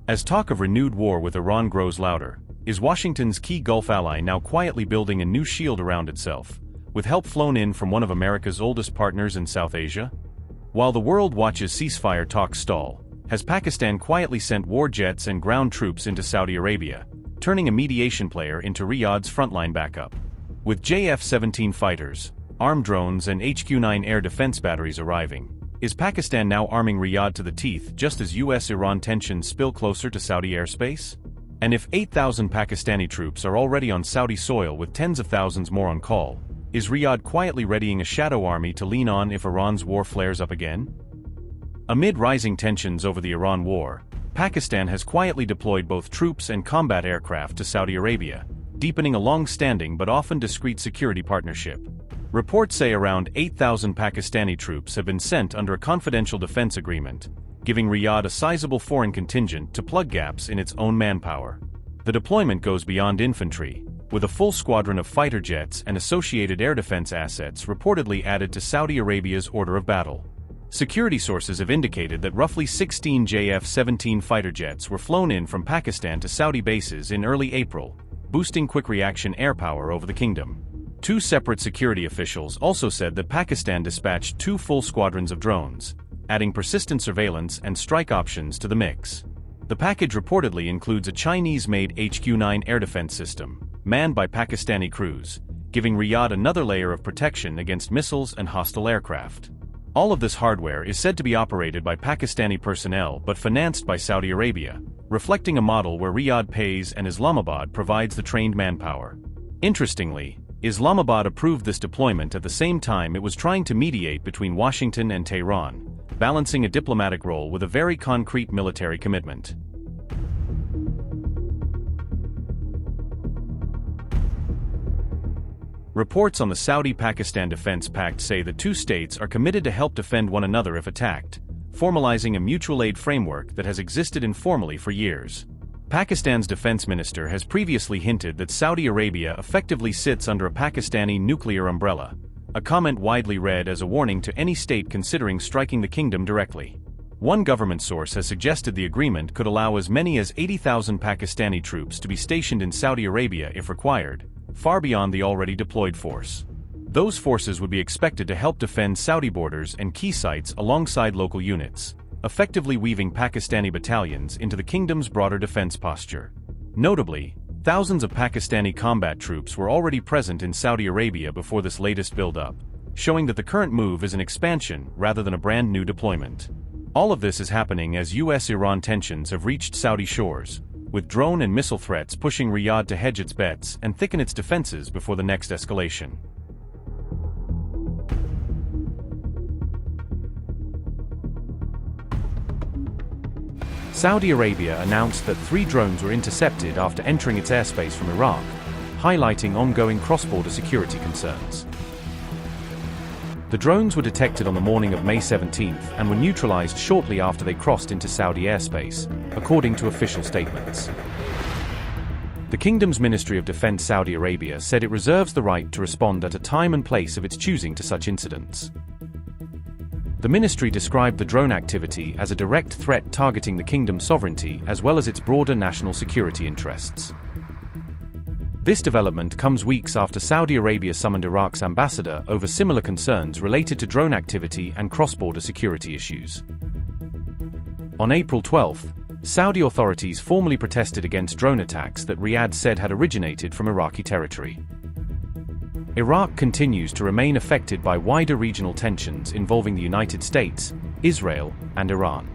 As talk of renewed war with Iran grows louder, is Washington's key Gulf ally now quietly building a new shield around itself, with help flown in from one of America's oldest partners in South Asia? While the world watches ceasefire talks stall, has Pakistan quietly sent war jets and ground troops into Saudi Arabia, turning a mediation player into Riyadh's frontline backup? With JF-17 fighters, armed drones and HQ-9 air defense batteries arriving, is Pakistan now arming Riyadh to the teeth just as U.S. Iran tensions spill closer to Saudi airspace? And if 8,000 Pakistani troops are already on Saudi soil with tens of thousands more on call, is Riyadh quietly readying a shadow army to lean on if Iran's war flares up again? Amid rising tensions over the Iran war, Pakistan has quietly deployed both troops and combat aircraft to Saudi Arabia, deepening a long-standing but often discreet security partnership. Reports say around 8,000 Pakistani troops have been sent under a confidential defense agreement, giving Riyadh a sizable foreign contingent to plug gaps in its own manpower. The deployment goes beyond infantry, with a full squadron of fighter jets and associated air defense assets reportedly added to Saudi Arabia's order of battle. Security sources have indicated that roughly 16 JF-17 fighter jets were flown in from Pakistan to Saudi bases in early April, boosting quick-reaction air power over the kingdom. Two separate security officials also said that Pakistan dispatched 2 full squadrons of drones, adding persistent surveillance and strike options to the mix. The package reportedly includes a Chinese-made HQ-9 air defense system, manned by Pakistani crews, giving Riyadh another layer of protection against missiles and hostile aircraft. All of this hardware is said to be operated by Pakistani personnel but financed by Saudi Arabia, reflecting a model where Riyadh pays and Islamabad provides the trained manpower. Interestingly, Islamabad approved this deployment at the same time it was trying to mediate between Washington and Tehran, balancing a diplomatic role with a very concrete military commitment. Reports on the Saudi-Pakistan Defense Pact say the two states are committed to help defend one another if attacked, formalizing a mutual aid framework that has existed informally for years. Pakistan's defense minister has previously hinted that Saudi Arabia effectively sits under a Pakistani nuclear umbrella, a comment widely read as a warning to any state considering striking the kingdom directly. One government source has suggested the agreement could allow as many as 80,000 Pakistani troops to be stationed in Saudi Arabia if required, far beyond the already deployed force. Those forces would be expected to help defend Saudi borders and key sites alongside local units, effectively weaving Pakistani battalions into the kingdom's broader defense posture. Notably, thousands of Pakistani combat troops were already present in Saudi Arabia before this latest buildup, showing that the current move is an expansion rather than a brand new deployment. All of this is happening as U.S. Iran tensions have reached Saudi shores, with drone and missile threats pushing Riyadh to hedge its bets and thicken its defenses before the next escalation. Saudi Arabia announced that 3 drones were intercepted after entering its airspace from Iraq, highlighting ongoing cross-border security concerns. The drones were detected on the morning of May 17th and were neutralized shortly after they crossed into Saudi airspace, according to official statements. The kingdom's Ministry of Defense Saudi Arabia said it reserves the right to respond at a time and place of its choosing to such incidents. The ministry described the drone activity as a direct threat targeting the kingdom's sovereignty as well as its broader national security interests. This development comes weeks after Saudi Arabia summoned Iraq's ambassador over similar concerns related to drone activity and cross-border security issues. On April 12, Saudi authorities formally protested against drone attacks that Riyadh said had originated from Iraqi territory. Iraq continues to remain affected by wider regional tensions involving the United States, Israel, and Iran.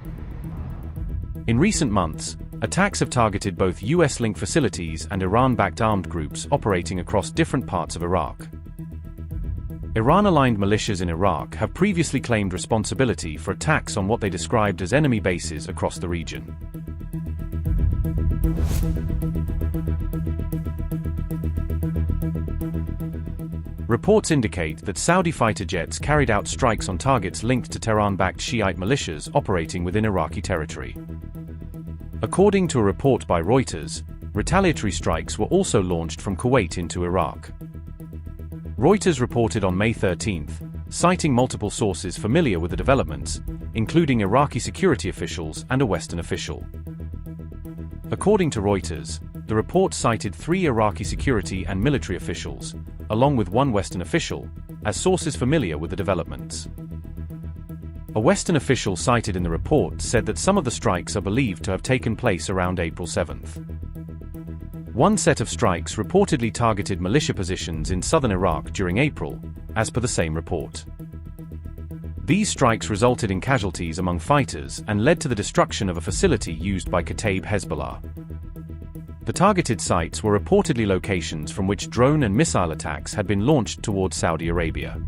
In recent months, attacks have targeted both US-linked facilities and Iran-backed armed groups operating across different parts of Iraq. Iran-aligned militias in Iraq have previously claimed responsibility for attacks on what they described as enemy bases across the region. Reports indicate that Saudi fighter jets carried out strikes on targets linked to Tehran-backed Shiite militias operating within Iraqi territory. According to a report by Reuters, retaliatory strikes were also launched from Kuwait into Iraq. Reuters reported on May 13, citing multiple sources familiar with the developments, including Iraqi security officials and a Western official. According to Reuters, the report cited 3 Iraqi security and military officials, along with 1 Western official, as sources familiar with the developments. A Western official cited in the report said that some of the strikes are believed to have taken place around April 7th. One set of strikes reportedly targeted militia positions in southern Iraq during April, as per the same report. These strikes resulted in casualties among fighters and led to the destruction of a facility used by Kataib Hezbollah. The targeted sites were reportedly locations from which drone and missile attacks had been launched towards Saudi Arabia.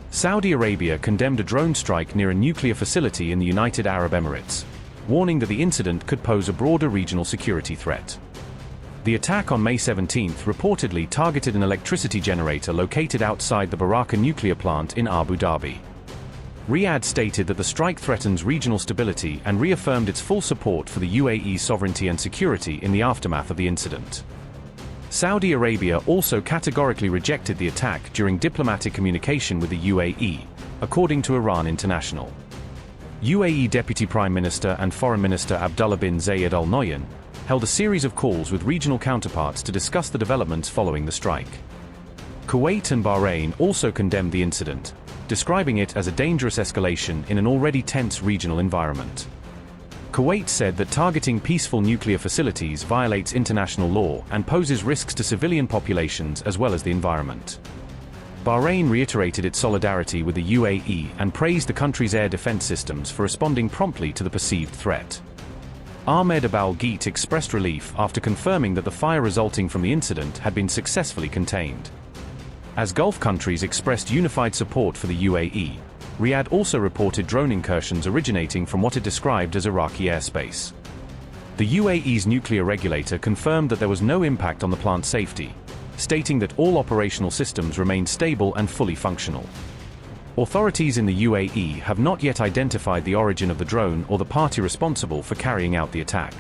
Saudi Arabia condemned a drone strike near a nuclear facility in the United Arab Emirates, warning that the incident could pose a broader regional security threat. The attack on May 17 reportedly targeted an electricity generator located outside the Barakah nuclear plant in Abu Dhabi. Riyadh stated that the strike threatens regional stability and reaffirmed its full support for the UAE's sovereignty and security in the aftermath of the incident. Saudi Arabia also categorically rejected the attack during diplomatic communication with the UAE, according to Iran International. UAE Deputy Prime Minister and Foreign Minister Abdullah bin Zayed Al Nahyan held a series of calls with regional counterparts to discuss the developments following the strike. Kuwait and Bahrain also condemned the incident, describing it as a dangerous escalation in an already tense regional environment. Kuwait said that targeting peaceful nuclear facilities violates international law and poses risks to civilian populations as well as the environment. Bahrain reiterated its solidarity with the UAE and praised the country's air defense systems for responding promptly to the perceived threat. Ahmed Abal-Gheit expressed relief after confirming that the fire resulting from the incident had been successfully contained. As Gulf countries expressed unified support for the UAE, Riyadh also reported drone incursions originating from what it described as Iraqi airspace. The UAE's nuclear regulator confirmed that there was no impact on the plant's safety, stating that all operational systems remained stable and fully functional. Authorities in the UAE have not yet identified the origin of the drone or the party responsible for carrying out the attack.